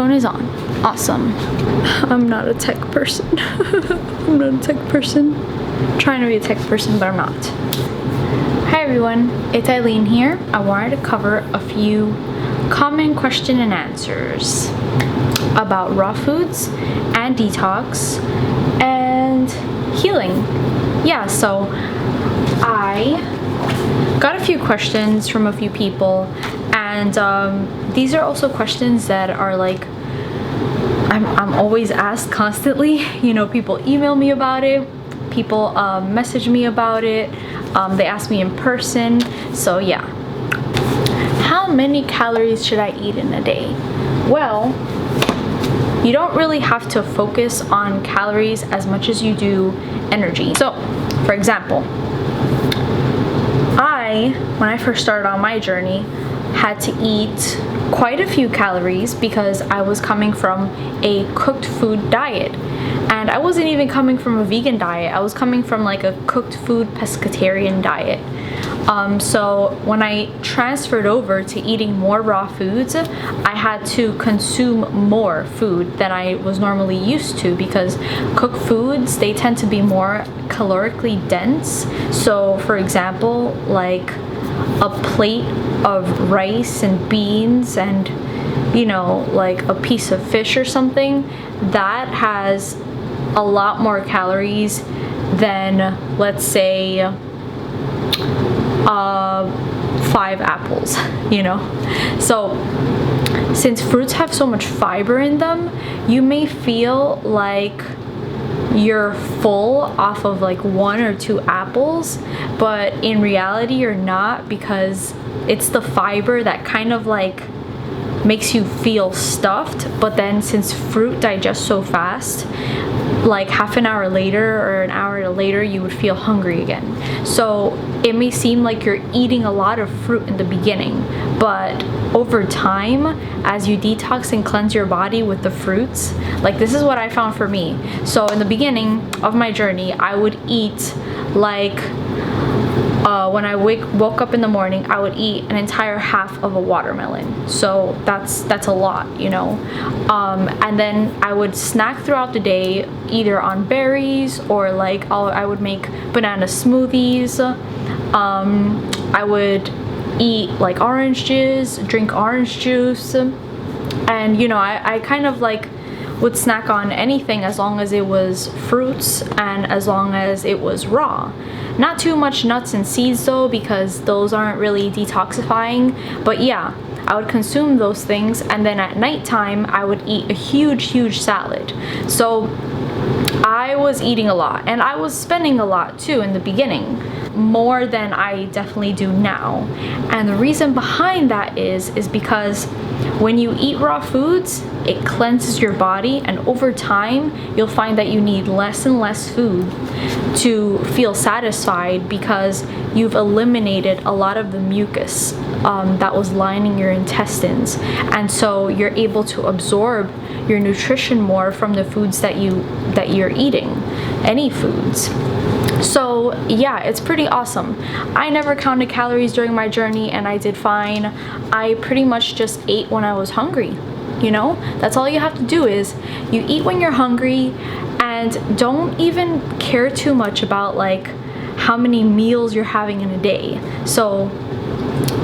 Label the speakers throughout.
Speaker 1: microphone is on. Awesome. I'm not a tech person. I'm not a tech person. I'm trying to be a tech person, but I'm not. Hi everyone, it's Ailin here. I wanted to cover a few common question and answers about raw foods and detox and healing. Yeah, so I got a few questions from a few people, and these are also questions that are like I'm always asked constantly. You know, people email me about it, people message me about it, they ask me in person. So yeah, how many calories should I eat in a day? Well, you don't really have to focus on calories as much as you do energy. So for example, when I first started on my journey, had to eat quite a few calories because I was coming from a cooked food diet, and I wasn't even coming from a vegan diet. I was coming from like a cooked food pescatarian diet. So when I transferred over to eating more raw foods, I had to consume more food than I was normally used to, because cooked foods, they tend to be more calorically dense. So for example, like a plate of rice and beans and, you know, like a piece of fish or something, that has a lot more calories than, let's say, 5 apples, you know. So since fruits have so much fiber in them, you may feel like you're full off of like 1 or 2 apples, but in reality you're not, because it's the fiber that kind of like makes you feel stuffed. But then since fruit digests so fast, like half an hour later or an hour later you would feel hungry again. So it may seem like you're eating a lot of fruit in the beginning, but over time, as you detox and cleanse your body with the fruits, like this is what I found for me. So in the beginning of my journey, I would eat like when I woke up in the morning, I would eat an entire half of a watermelon. So that's a lot, you know. And then I would snack throughout the day, either on berries or like I would make banana smoothies. I would eat like oranges, drink orange juice, and you know, I kind of like would snack on anything as long as it was fruits and as long as it was raw. Not too much nuts and seeds though, because those aren't really detoxifying. But yeah, I would consume those things, and then at nighttime I would eat a huge salad. So I was eating a lot, and I was spending a lot too in the beginning, more than I definitely do now. And the reason behind that is because when you eat raw foods, it cleanses your body, and over time you'll find that you need less and less food to feel satisfied, because you've eliminated a lot of the mucus that was lining your intestines, and so you're able to absorb your nutrition more from the foods that you're eating, any foods. So yeah, it's pretty awesome. I never counted calories during my journey, and I did fine. I pretty much just ate when I was hungry. You know, that's all you have to do, is you eat when you're hungry, and don't even care too much about like how many meals you're having in a day. So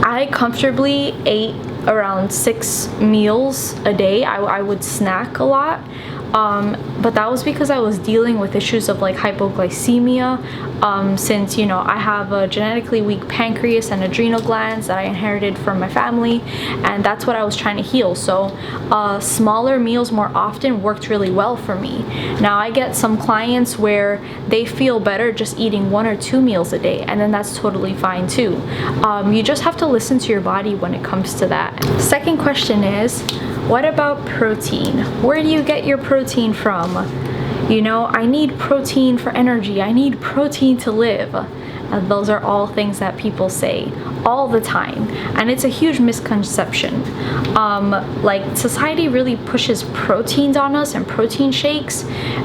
Speaker 1: I comfortably ate around 6 meals a day. I would snack a lot, but that was because I was dealing with issues of like hypoglycemia, since, you know, I have a genetically weak pancreas and adrenal glands that I inherited from my family, and that's what I was trying to heal. So smaller meals more often worked really well for me. Now I get some clients where they feel better just eating 1 or 2 meals a day, and then that's totally fine too. You just have to listen to your body when it comes to that. Second question is, what about protein? Where do you get your protein from? You know, I need protein for energy. I need protein to live. Those are all things that people say all the time, and it's a huge misconception. Like, society really pushes proteins on us and protein shakes,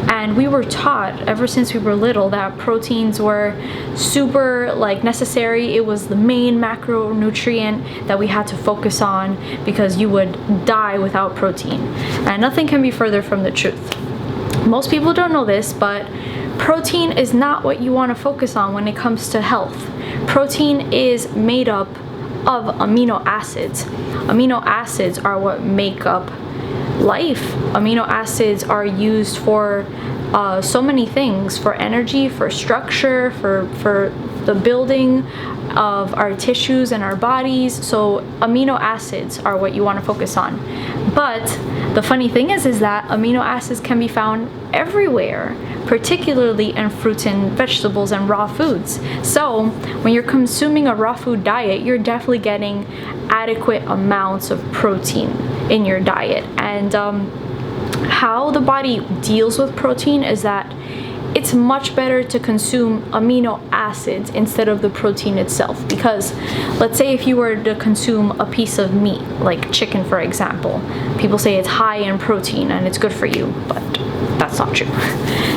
Speaker 1: and we were taught ever since we were little that proteins were super like necessary. It was the main macronutrient that we had to focus on because you would die without protein, and nothing can be further from the truth. Most people don't know this, but protein is not what you want to focus on when it comes to health. Protein is made up of amino acids. Amino acids are what make up life. Amino acids are used for so many things, for energy, for structure, for the building of our tissues and our bodies. So amino acids are what you want to focus on. But the funny thing is that amino acids can be found everywhere, particularly in fruits and vegetables and raw foods. So when you're consuming a raw food diet, you're definitely getting adequate amounts of protein in your diet. And how the body deals with protein is that it's much better to consume amino acids instead of the protein itself. Because let's say if you were to consume a piece of meat, like chicken for example, people say it's high in protein and it's good for you, but that's not true.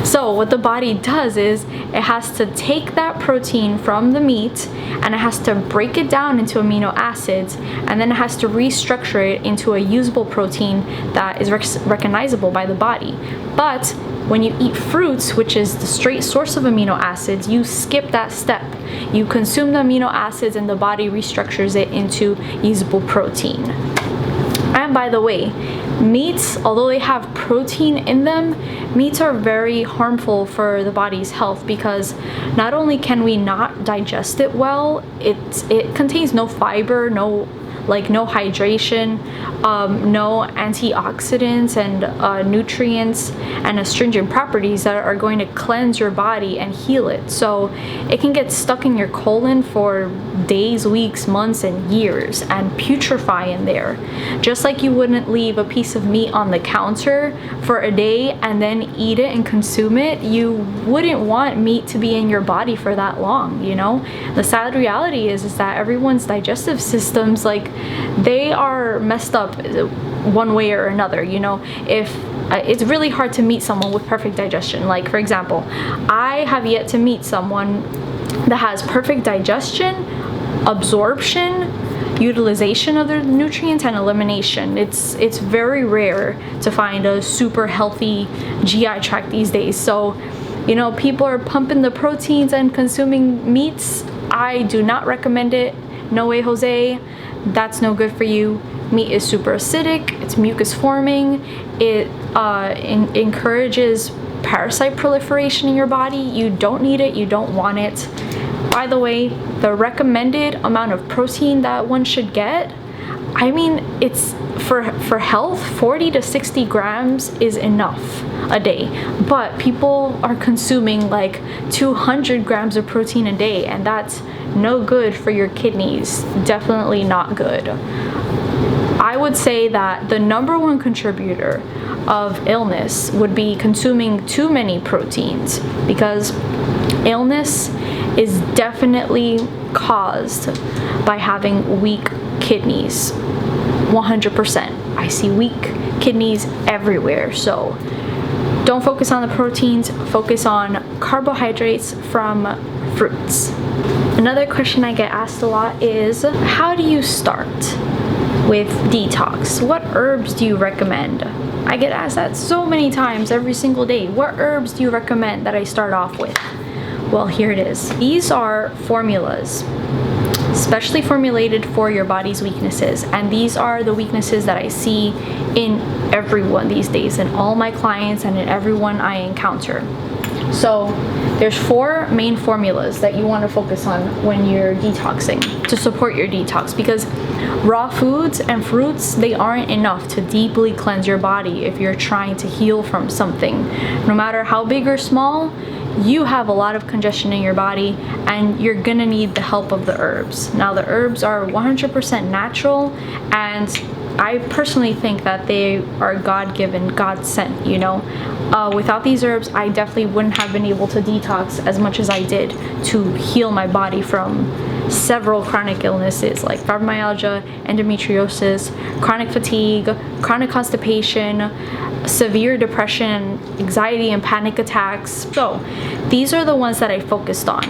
Speaker 1: So what the body does is it has to take that protein from the meat and it has to break it down into amino acids, and then it has to restructure it into a usable protein that is recognizable by the body. But when you eat fruits, which is the straight source of amino acids, you skip that step. You consume the amino acids and the body restructures it into usable protein. And by the way, meats, although they have protein in them, meats are very harmful for the body's health because not only can we not digest it well, it contains no fiber, no hydration, no antioxidants and nutrients and astringent properties that are going to cleanse your body and heal it. So it can get stuck in your colon for days, weeks, months, and years and putrefy in there. Just like you wouldn't leave a piece of meat on the counter for a day and then eat it and consume it, you wouldn't want meat to be in your body for that long, you know? The sad reality is that everyone's digestive systems, like, they are messed up one way or another, you know? If it's really hard to meet someone with perfect digestion. Like, for example, I have yet to meet someone that has perfect digestion, absorption, utilization of the nutrients, and elimination. It's very rare to find a super healthy GI tract these days. So, you know, people are pumping the proteins and consuming meats. I do not recommend it. No way, Jose. That's no good for you. Meat is super acidic, it's mucus forming, it encourages parasite proliferation in your body. You don't need it, you don't want it. By the way, the recommended amount of protein that one should get, I mean, it's for health, 40 to 60 grams is enough a day, but people are consuming like 200 grams of protein a day, and that's no good for your kidneys. Definitely not good. I would say that the number one contributor of illness would be consuming too many proteins, because illness is definitely caused by having weak kidneys. 100%. I see weak kidneys everywhere. So don't focus on the proteins, focus on carbohydrates from fruits. Another question I get asked a lot is, how do you start with detox? What herbs do you recommend? I get asked that so many times every single day. What herbs do you recommend that I start off with? Well, here it is. These are formulas, specially formulated for your body's weaknesses, and these are the weaknesses that I see in everyone these days, in all my clients and in everyone I encounter. So there's 4 main formulas that you want to focus on when you're detoxing to support your detox, because raw foods and fruits, they aren't enough to deeply cleanse your body if you're trying to heal from something. No matter how big or small, you have a lot of congestion in your body and you're gonna need the help of the herbs. Now, the herbs are 100% natural, and I personally think that they are God-given, God-sent, you know. Without these herbs, I definitely wouldn't have been able to detox as much as I did to heal my body from several chronic illnesses like fibromyalgia, endometriosis, chronic fatigue, chronic constipation, severe depression, anxiety and panic attacks. So these are the ones that I focused on.